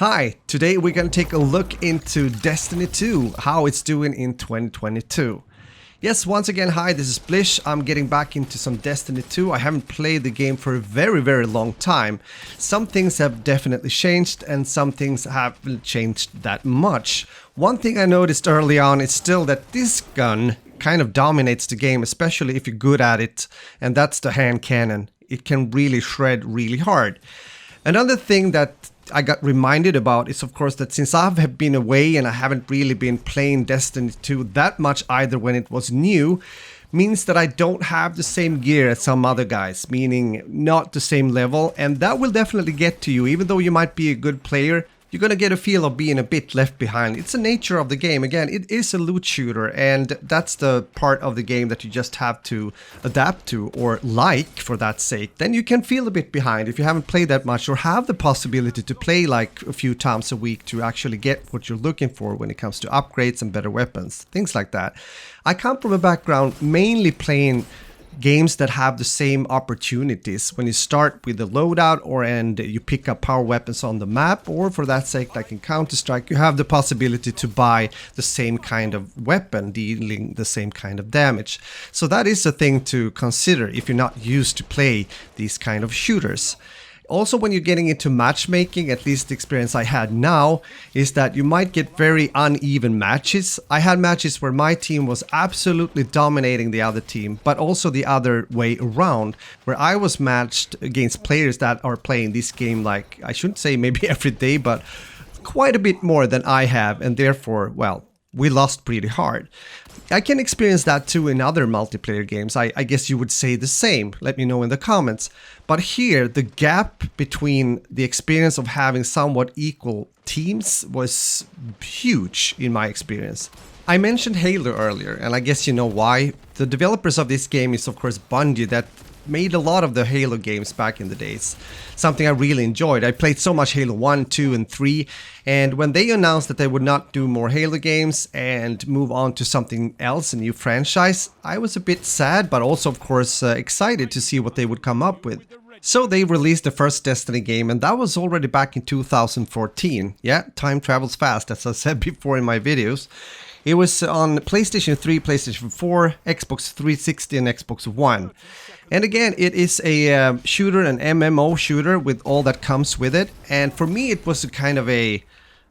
Hi, today we're going to take a look into Destiny 2, how it's doing in 2022. Yes, once again, hi, this is Splish. I'm getting back into some Destiny 2. I haven't played the game for a very long time. Some things have definitely changed and some things haven't changed that much. One thing I noticed early on is still that this gun kind of dominates the game, especially if you're good at it, and that's the hand cannon. It can really shred really hard. Another thing that I got reminded about is, of course, that since I have been away and I haven't really been playing Destiny 2 that much either when it was new, means that I don't have the same gear as some other guys, meaning not the same level, and that will definitely get to you. Even though you might be a good player, you're gonna get a feel of being a bit left behind. It's the nature of the game. Again, it is a loot shooter, and that's the part of the game that you just have to adapt to, or like, for that sake. Then you can feel a bit behind if you haven't played that much, or have the possibility to play like a few times a week to actually get what you're looking for when it comes to upgrades and better weapons, things like that. I come from a background mainly playing games that have the same opportunities when you start with the loadout and you pick up power weapons on the map, or for that sake, like in Counter-Strike, you have the possibility to buy the same kind of weapon dealing the same kind of damage. So that is a thing to consider if you're not used to play these kind of shooters. Also, when you're getting into matchmaking, at least the experience I had now, is that you might get very uneven matches. I had matches where my team was absolutely dominating the other team, but also the other way around, where I was matched against players that are playing this game like, I shouldn't say maybe every day, but quite a bit more than I have, and therefore, well, we lost pretty hard. I can experience that too in other multiplayer games. I guess you would say the same. Let me know in the comments. But here, the gap between the experience of having somewhat equal teams was huge in my experience. I mentioned Halo earlier, and I guess you know why. The developers of this game is of course Bungie, that made a lot of the Halo games back in the days. Something I really enjoyed. I played so much Halo 1, 2, and 3, and when they announced that they would not do more Halo games and move on to something else, a new franchise, I was a bit sad, but also of course excited to see what they would come up with. So they released the first Destiny game, and that was already back in 2014. Yeah, time travels fast, as I said before in my videos. It was on PlayStation 3, PlayStation 4, Xbox 360 and Xbox One. And again, it is a shooter, an MMO shooter with all that comes with it. And for me, it was a kind of a,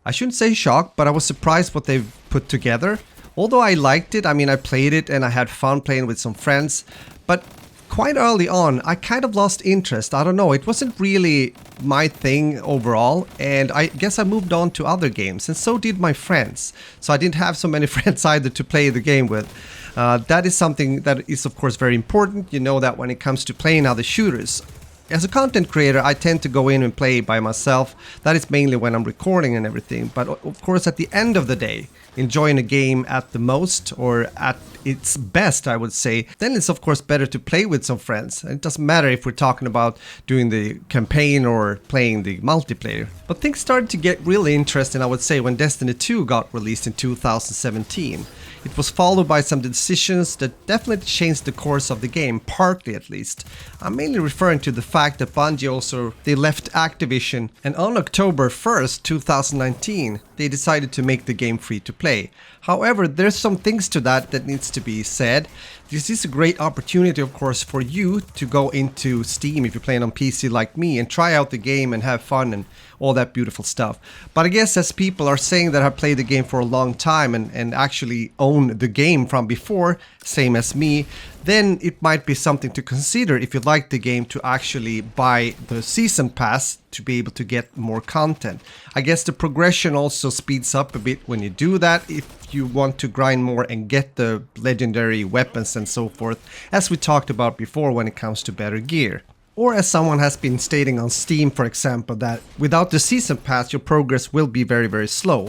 I shouldn't say shock, but I was surprised what they've put together. Although I liked it, I mean, I played it and I had fun playing with some friends. But quite early on, I kind of lost interest. I don't know, it wasn't really my thing overall, and I guess I moved on to other games, and so did my friends. So I didn't have so many friends either to play the game with. That is something that is of course very important. You know that when it comes to playing other shooters. As a content creator, I tend to go in and play by myself. That is mainly when I'm recording and everything. But of course, at the end of the day, enjoying a game at the most, or at its best, I would say, then it's of course better to play with some friends. It doesn't matter if we're talking about doing the campaign or playing the multiplayer. But things started to get really interesting, I would say, when Destiny 2 got released in 2017. It was followed by some decisions that definitely changed the course of the game, partly at least. I'm mainly referring to the fact that Bungie they left Activision, and on October 1st, 2019, they decided to make the game free to play. However, there's some things to that needs to be said. This is a great opportunity, of course, for you to go into Steam if you're playing on PC like me and try out the game and have fun and all that beautiful stuff. But I guess as people are saying that have played the game for a long time and actually own the game from before, same as me, then it might be something to consider if you like the game to actually buy the season pass to be able to get more content. I guess the progression also speeds up a bit when you do that, if you want to grind more and get the legendary weapons and so forth, as we talked about before when it comes to better gear. Or as someone has been stating on Steam, for example, that without the season pass your progress will be very slow.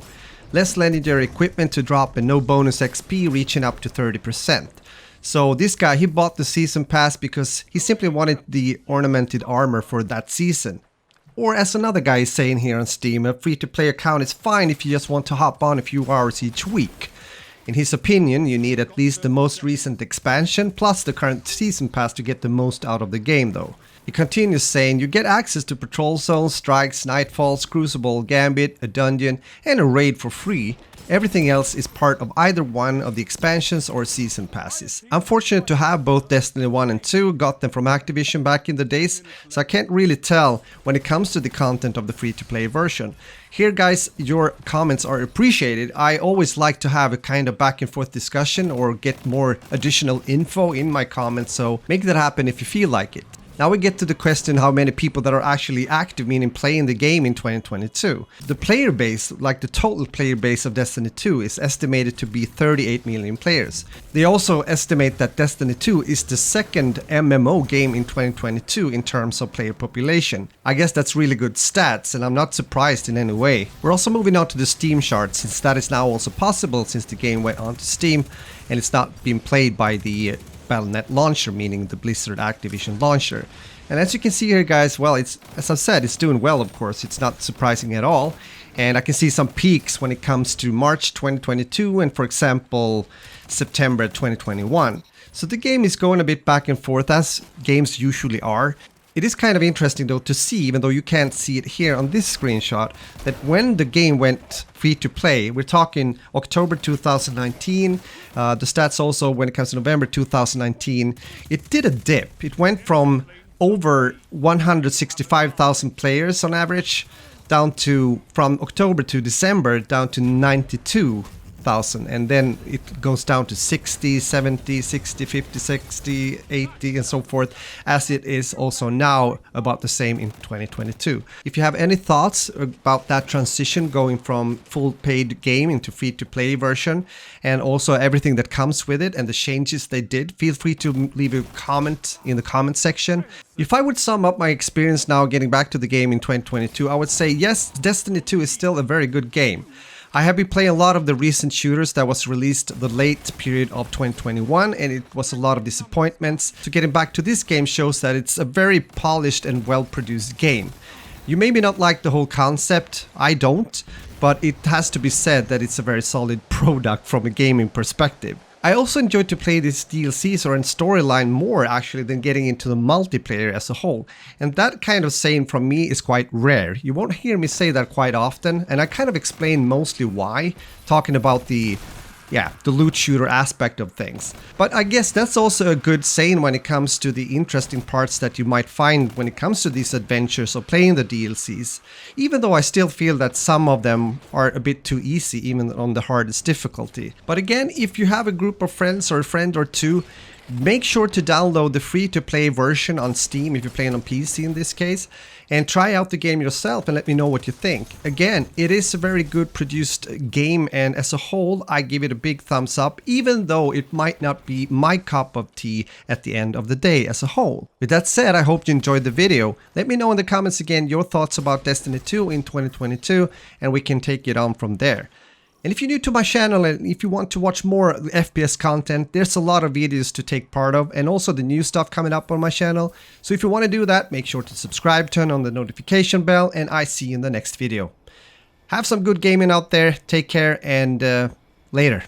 Less legendary equipment to drop and no bonus XP reaching up to 30%. So this guy, he bought the season pass because he simply wanted the ornamented armor for that season. Or as another guy is saying here on Steam, a free-to-play account is fine if you just want to hop on a few hours each week. In his opinion, you need at least the most recent expansion plus the current season pass to get the most out of the game though. He continues saying, you get access to patrol zones, strikes, nightfalls, crucible, gambit, a dungeon, and a raid for free. Everything else is part of either one of the expansions or season passes. I'm fortunate to have both Destiny 1 and 2, got them from Activision back in the days, so I can't really tell when it comes to the content of the free-to-play version. Here guys, your comments are appreciated. I always like to have a kind of back and forth discussion or get more additional info in my comments, so make that happen if you feel like it. Now we get to the question how many people that are actually active, meaning playing the game in 2022. The player base, like the total player base of Destiny 2, is estimated to be 38 million players. They also estimate that Destiny 2 is the second MMO game in 2022 in terms of player population. I guess that's really good stats, and I'm not surprised in any way. We're also moving on to the Steam chart, since that is now also possible since the game went onto Steam and it's not being played by the Battle.net launcher, meaning the Blizzard Activision launcher. And as you can see here guys, well, it's, as I've said, it's doing well, of course. It's not surprising at all. And I can see some peaks when it comes to March 2022 and, for example, September 2021. So the game is going a bit back and forth, as games usually are. It is kind of interesting though to see, even though you can't see it here on this screenshot, that when the game went free to play, we're talking October 2019, the stats also when it comes to November 2019, it did a dip. It went from over 165,000 players on average down to, from October to December, down to 92,000, and then it goes down to 60, 70, 60, 50, 60, 80 and so forth, as it is also now about the same in 2022. If you have any thoughts about that transition going from full paid game into free to play version and also everything that comes with it and the changes they did, feel free to leave a comment in the comment section. If I would sum up my experience now getting back to the game in 2022, I would say yes, Destiny 2 is still a very good game. I have been playing a lot of the recent shooters that was released the late period of 2021, and it was a lot of disappointments. So getting back to this game shows that it's a very polished and well-produced game. You maybe not like the whole concept, I don't, but it has to be said that it's a very solid product from a gaming perspective. I also enjoyed to play these DLCs or in storyline more actually than getting into the multiplayer as a whole. And that kind of saying from me is quite rare. You won't hear me say that quite often, and I kind of explain mostly why, talking about the loot shooter aspect of things. But I guess that's also a good saying when it comes to the interesting parts that you might find when it comes to these adventures or playing the DLCs. Even though I still feel that some of them are a bit too easy, even on the hardest difficulty. But again, if you have a group of friends or a friend or two, make sure to download the free-to-play version on Steam if you're playing on PC in this case, and try out the game yourself and let me know what you think. Again, it is a very good produced game, and as a whole I give it a big thumbs up, even though it might not be my cup of tea at the end of the day as a whole. With that said, I hope you enjoyed the video. Let me know in the comments again your thoughts about Destiny 2 in 2022, and we can take it on from there. And if you're new to my channel and if you want to watch more FPS content, there's a lot of videos to take part of, and also the new stuff coming up on my channel. So if you want to do that, make sure to subscribe, turn on the notification bell, and I see you in the next video. Have some good gaming out there, take care, and later.